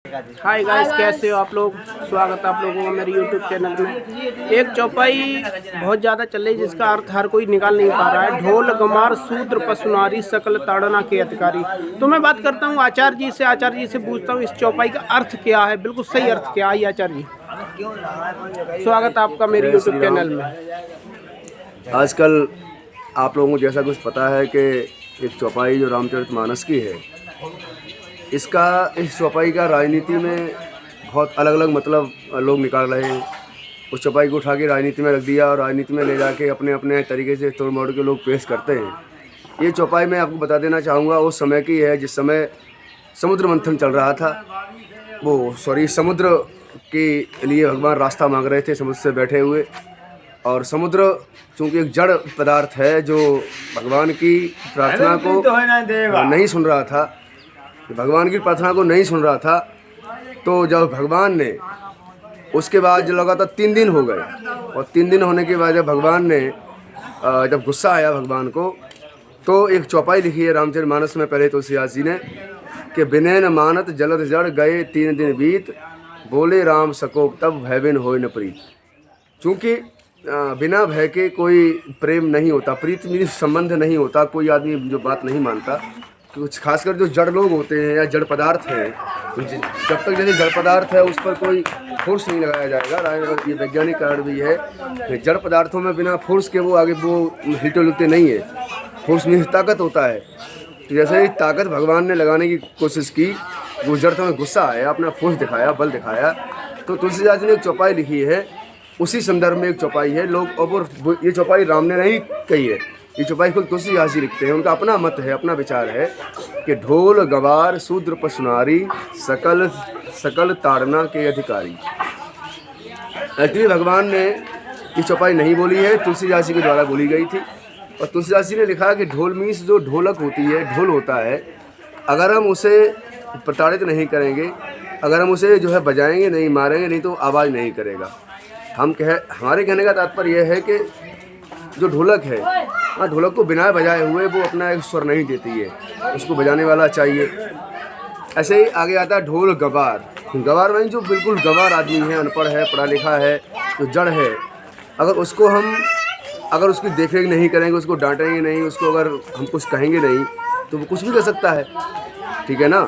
Hi guys, कैसे हो आप लोग। स्वागत है आप लोगों का मेरे यूट्यूब चैनल में। एक चौपाई बहुत ज़्यादा चल रही है जिसका अर्थ हर कोई निकाल नहीं पा रहा है। ढोल गमार शूद्र पशुनारी सकल ताड़ना के अधिकारी। तो मैं बात करता हूँ आचार्य जी से। आचार्य जी से पूछता हूँ इस चौपाई का अर्थ क्या है, बिल्कुल सही अर्थ क्या है। आचार्य जी, स्वागत है आपका मेरे जय यूट्यूब श्री राम। चैनल में। आजकल आप लोगों को जैसा कुछ पता है कि एक चौपाई जो रामचरितमानस की है, इस चौपाई का राजनीति में बहुत अलग अलग मतलब लोग निकाल रहे हैं। उस चौपाई को उठा के राजनीति में रख दिया और राजनीति में ले जाके अपने अपने तरीके से तोड़ मोड़ के लोग पेश करते हैं। ये चौपाई मैं आपको बता देना चाहूँगा उस समय की है जिस समय समुद्र मंथन चल रहा था। समुद्र के लिए भगवान रास्ता मांग रहे थे समुद्र से बैठे हुए। और समुद्र चूँकि एक जड़ पदार्थ है जो भगवान की प्रार्थना को नहीं सुन रहा था, तो जब भगवान ने उसके बाद जो लगातार 3 दिन हो गए और 3 दिन होने के बाद जब भगवान ने जब गुस्सा आया भगवान को, तो एक चौपाई लिखी है रामचरितमानस में पहले तुलसीदास जी ने कि बिनै न मानत जलद जड़ गए 3 दिन बीत, बोले राम सकोप तब भय बिन होय न प्रीत। चूँकि बिना भय के कोई प्रेम नहीं होता, प्रीत में संबंध नहीं होता। कोई आदमी जो बात नहीं मानता, कुछ खासकर जो जड़ लोग होते हैं या जड़ पदार्थ हैं, जब तक जैसे जड़ पदार्थ है उस पर कोई फोर्स नहीं लगाया जाएगा। ये वैज्ञानिक कारण भी है कि जड़ पदार्थों में बिना फोर्स के वो आगे वो हिलते डुलते नहीं है। फोर्स में ताकत होता है। तो जैसे ही ताकत भगवान ने लगाने की कोशिश की, वो जड़ में गुस्सा आया, अपना फोर्स दिखाया, बल दिखाया। तो तुलसीदास जी ने एक चौपाई लिखी है, उसी संदर्भ में एक चौपाई है। लोग और ये चौपाई राम ने नहीं कही है, ये चौपाई खुद तुलसीदास जी लिखते हैं। उनका अपना मत है, अपना विचार है कि ढोल गवार शूद्र पशुनारी सकल सकल ताड़ना के अधिकारी। एक्चुअली भगवान ने ये चौपाई नहीं बोली है, तुलसीदास जी के द्वारा बोली गई थी। और तुलसीदास जी ने लिखा कि ढोल मीन्स जो ढोलक होती है, ढोल होता है, अगर हम उसे प्रताड़ित नहीं करेंगे, अगर हम उसे जो है बजाएंगे नहीं, मारेंगे नहीं, तो आवाज़ नहीं करेगा। हमारे कहने का तात्पर्य यह है कि जो ढोलक है, हाँ, ढोलक को बिना बजाए हुए वो अपना एक स्वर नहीं देती है, उसको बजाने वाला चाहिए। ऐसे ही आगे आता है ढोल गवार। गवार में जो बिल्कुल गवार आदमी है, अनपढ़ है, पढ़ा लिखा है, जो जड़ है, अगर उसकी देखरेख नहीं करेंगे, उसको डांटेंगे नहीं, उसको अगर हम कुछ कहेंगे नहीं, तो वो कुछ भी कर सकता है, ठीक है ना।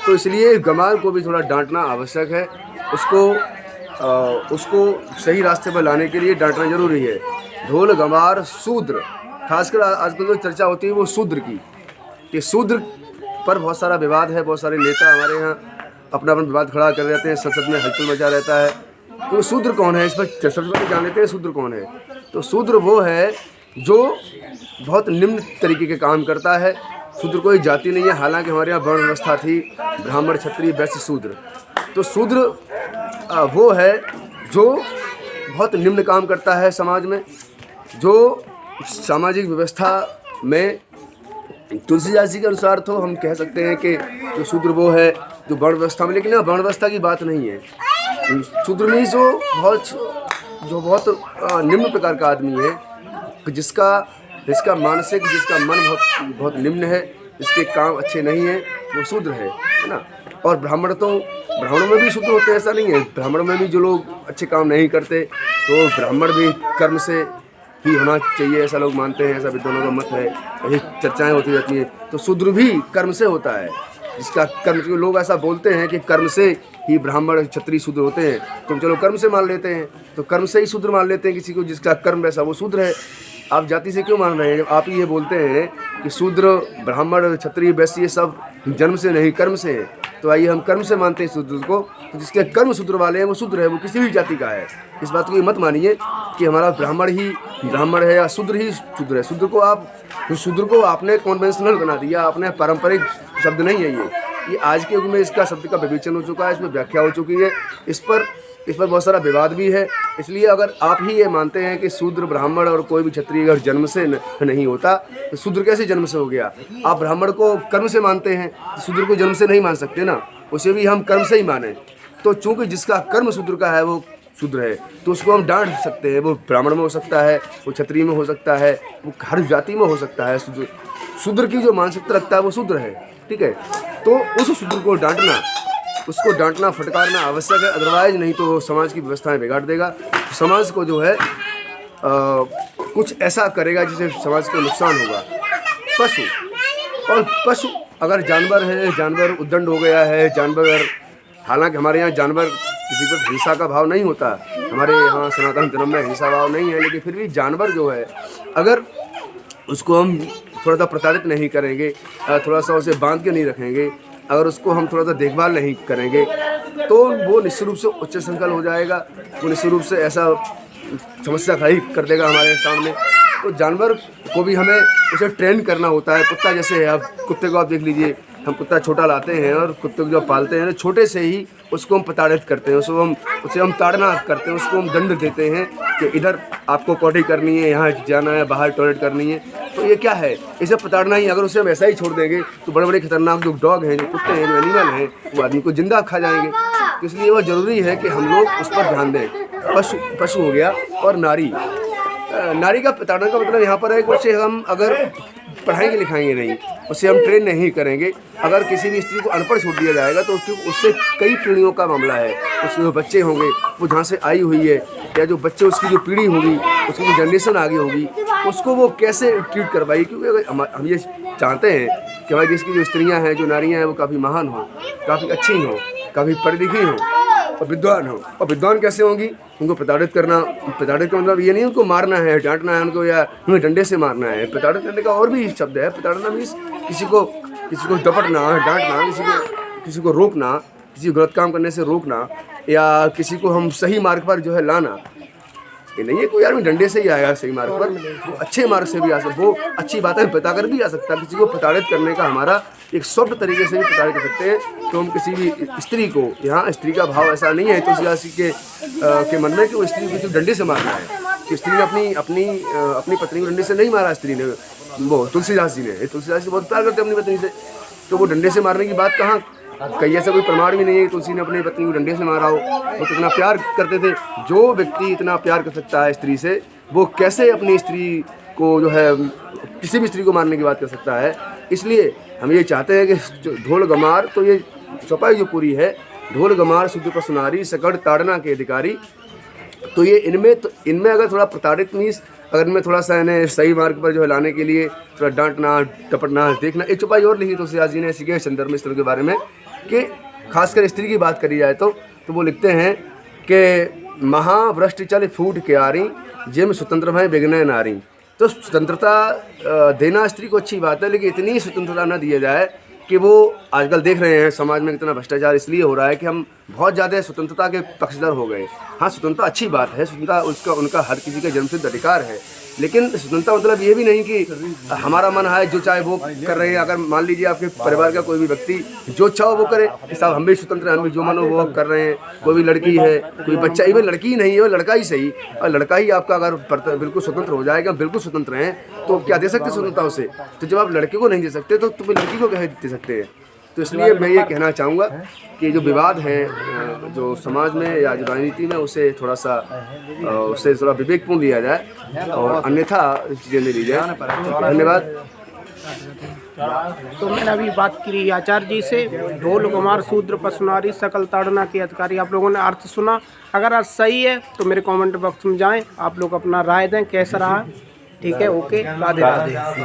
तो इसलिए गवार को भी थोड़ा डांटना आवश्यक है। उसको सही रास्ते पर लाने के लिए डांटना जरूरी है। ढोल गवार शूद्र, खासकर आजकल जो चर्चा होती है वो शूद्र की, कि शूद्र पर बहुत सारा विवाद है। बहुत सारे नेता हमारे यहाँ अपना विवाद खड़ा कर रहते हैं, संसद में हलचल मचा रहता है। तो शूद्र कौन है, इस पर सबसे पहले जान लेते हैं शूद्र कौन है। तो शूद्र वो है जो बहुत निम्न तरीके के काम करता है। शूद्र कोई जाति नहीं है, हालांकि हमारे यहाँ वर्ण व्यवस्था थी, ब्राह्मण क्षत्रिय वैश्य शूद्र। तो शूद्र वो है जो बहुत निम्न काम करता है समाज में, जो सामाजिक व्यवस्था में तुलसीदास जी के अनुसार तो हम कह सकते हैं कि जो शूद्र वो है जो वर्ण व्यवस्था में, लेकिन यहाँ वर्ण व्यवस्था की बात नहीं है। शूद्र में जो बहुत निम्न प्रकार का आदमी है, जिसका मानसिक, जिसका मन बहुत निम्न है, जिसके काम अच्छे नहीं हैं, वो शूद्र है ना। और ब्राह्मणों में भी शूद्र होते हैं, ऐसा नहीं है। ब्राह्मणों में भी जो लोग अच्छे काम नहीं करते, तो ब्राह्मण भी कर्म से ही होना चाहिए, ऐसा लोग मानते हैं, ऐसा विद्वानों का मत है, यही चर्चाएं होती रहती हैं। तो शूद्र भी कर्म से होता है, जिसका कर्म, जो लोग ऐसा बोलते हैं कि कर्म से ही ब्राह्मण क्षत्रिय शूद्र होते हैं, तो चलो कर्म से मान लेते हैं, तो कर्म से ही शूद्र मान लेते हैं किसी को, जिसका कर्म वैसा वो शूद्र है। आप जाति से क्यों मान रहे हैं? जब आप ये बोलते हैं कि शूद्र ब्राह्मण क्षत्रिय वैश्य ये सब जन्म से नहीं कर्म से है, तो आइए हम कर्म से मानते हैं शूद्र को। तो जिसके कर्म शूद्र वाले हैं वो शूद्र है, वो किसी भी जाति का है। इस बात को ये मत मानिए कि हमारा ब्राह्मण ही ब्राह्मण है या शूद्र ही शूद्र है। शूद्र को आपने कॉन्वेंशनल बना दिया, आपने पारंपरिक शब्द नहीं है ये आज के युग में इसका शब्द का विवेचन हो चुका है, इसमें व्याख्या हो चुकी है। इस पर बहुत सारा विवाद भी है। इसलिए अगर आप ही ये मानते हैं कि शूद्र ब्राह्मण और कोई भी क्षत्रिय अगर जन्म से नहीं होता, तो शूद्र कैसे जन्म से हो गया? आप ब्राह्मण को कर्म से मानते हैं, तो शूद्र को जन्म से नहीं मान सकते ना, उसे भी हम कर्म से ही माने। तो चूँकि जिसका कर्म शूद्र का है वो शूद्र है, तो उसको हम डांट सकते हैं। वो ब्राह्मण में हो सकता है, वो क्षत्रिय में हो सकता है, वो हर जाति में हो सकता है। शूद्र की जो मानसिकता रखता है वो शूद्र है, ठीक है। तो उस शूद्र को डांटना उसको डांटना फटकारना आवश्यक है, अदरवाइज नहीं तो समाज की व्यवस्थाएं बिगाड़ देगा। समाज को जो है कुछ ऐसा करेगा जिससे समाज को नुकसान होगा। पशु अगर जानवर है, जानवर उद्दंड हो गया है, जानवर, हालांकि हमारे यहाँ जानवर किसी पर हिंसा का भाव नहीं होता, हमारे यहाँ सनातन धर्म में हिंसा भाव नहीं है, लेकिन फिर भी जानवर जो है अगर उसको हम थोड़ा सा प्रताड़ित नहीं करेंगे, थोड़ा सा उसे बांध के नहीं रखेंगे, अगर उसको हम थोड़ा सा देखभाल नहीं करेंगे तो वो निश्चित रूप से उच्च संकल्प हो जाएगा, वो निश्चित रूप से ऐसा समस्या खड़ी कर देगा हमारे सामने। तो जानवर को भी हमें उसे ट्रेन करना होता है। कुत्ता जैसे है, अब कुत्ते को आप देख लीजिए, हम कुत्ता छोटा लाते हैं और कुत्ते को जब पालते हैं छोटे से ही उसको हम प्रताड़ित करते हैं, उसे हम ताड़ना करते हैं, उसको हम दंड देते हैं कि इधर आपको पॉटी करनी है, यहाँ जाना है, बाहर टॉयलेट करनी है। तो ये क्या है, इसे प्रताड़ना ही। अगर उसे हम ऐसा ही छोड़ देंगे तो बड़े बड़े खतरनाक जो डॉग हैं, जो कुत्ते हैं, जो एनिमल हैं, वो आदमी को जिंदा खा जाएंगे। तो इसलिए वह ज़रूरी है कि हम लोग उस पर ध्यान दें। पशु हो गया, और नारी का प्रताड़ना का मतलब यहाँ पर है कि उसे हम अगर पढ़ाएंगे लिखाएंगे नहीं, उसे हम ट्रेन नहीं करेंगे, अगर किसी भी स्त्री को अनपढ़ छोड़ दिया जाएगा तो उससे कई पीढ़ियों का मामला है। उसके जो बच्चे होंगे, वो जहाँ से आई हुई है, या जो बच्चे उसकी जो पीढ़ी होगी, उसकी जो जनरेशन आगे होगी, उसको वो कैसे ट्रीट कर पाएगी। क्योंकि हम ये चाहते हैं कि हमारी देश की जो स्त्रियाँ हैं, जो नारियाँ हैं, वो काफ़ी महान हों, काफ़ी अच्छी हों, काफ़ी पढ़ी लिखी हों और विद्वान हो। और विद्वान कैसे होंगी, उनको प्रताड़ित का मतलब ये नहीं उनको मारना है, डांटना है उनको, या उन्हें डंडे से मारना है। प्रताड़ित करने का और भी शब्द है। प्रताड़ना मीन्स किसी को दपटना, डांटना, किसी को रोकना, किसी को गलत काम करने से रोकना, या किसी को हम सही मार्ग पर जो है लाना। ये नहीं है कोई आदमी डंडे से ही आएगा सही मार्ग पर, वो अच्छे मार्ग से भी आ सकता, वो अच्छी बातें बताकर भी आ सकता है। किसी को प्रताड़ित करने का हमारा एक सॉफ्ट तरीके से भी प्रताड़ित कर सकते हैं। तो हम किसी भी स्त्री को, यहाँ स्त्री का भाव ऐसा नहीं है तुलसीदास के मन में कि वो स्त्री को किसी डंडे से मारना है। कि स्त्री ने अपनी पत्नी को डंडे से नहीं मारा, स्त्री ने, वो तुलसीदास जी बहुत प्यार करते हैं अपनी पत्नी से, तो वो डंडे से मारने की बात कहाँ, कहीं ऐसा कोई प्रमाण भी नहीं है कि तुलसी ने अपनी पत्नी को डंडे से मारा हो। वो तो इतना प्यार करते थे। जो व्यक्ति इतना प्यार कर सकता है स्त्री से, वो कैसे अपनी स्त्री को जो है किसी भी स्त्री को मारने की बात कर सकता है। इसलिए हम ये चाहते हैं कि ढोल गमार, तो ये चौपाई जो पूरी है, ढोल गमार शुद्ध पशु नारी सकड़ ताड़ना के अधिकारी, तो ये इनमें अगर थोड़ा प्रताड़ित मीन्स अगर इनमें थोड़ा सा इन्हें सही मार्ग पर जो है लाने के लिए थोड़ा डांटना, टपटना, देखना। एक चौपाई और लिखी तुलसीदास जी ने ऐसी के संदर्भ में, के बारे में, कि खासकर स्त्री की बात करी जाए तो वो लिखते हैं कि महावृष्टि चल फूट के आरी, जिम स्वतंत्र है बिघ्न नारी। तो स्वतंत्रता देना स्त्री को अच्छी बात है, लेकिन इतनी स्वतंत्रता न दिया जाए कि वो आजकल देख रहे हैं समाज में कितना भ्रष्टाचार इसलिए हो रहा है कि हम बहुत ज़्यादा स्वतंत्रता के पक्षधर हो गए। हाँ, स्वतंत्रता अच्छी बात है, स्वतंत्रता उनका हर किसी का जन्मसिद्ध अधिकार है, लेकिन स्वतंत्रता मतलब ये भी नहीं कि हमारा मन है जो चाहे वो कर रहे हैं। अगर मान लीजिए आपके परिवार का कोई भी व्यक्ति जो चाहो वो करे, साहब हम भी स्वतंत्र हैं, हम भी जो मन हो वो कर रहे हैं। कोई भी लड़की है, कोई बच्चा, इवन लड़की ही नहीं है, वो लड़का ही सही, और लड़का ही आपका अगर बिल्कुल स्वतंत्र हो जाएगा, बिल्कुल स्वतंत्र हैं, तो क्या दे सकते स्वतंत्रता उसे। तो जब आप लड़के को नहीं दे सकते तो तुम लड़की को कैसे दे सकते हैं। तो इसलिए मैं ये कहना चाहूँगा कि जो विवाद हैं जो समाज में या जो राजनीति में, उसे थोड़ा विवेकपूर्ण लिया जाए और अन्यथा चीज़ें नहीं ली जाए। धन्यवाद। तो मैंने अभी बात की आचार्य जी से, ढोल गमार शूद्र पशु नारी सकल ताड़ना के अधिकारी। आप लोगों ने अर्थ सुना, अगर अर्थ सही है तो मेरे कमेंट बॉक्स में जाएं, आप लोग अपना राय दें कैसा रहा। ठीक है, ओके, राधे राधे।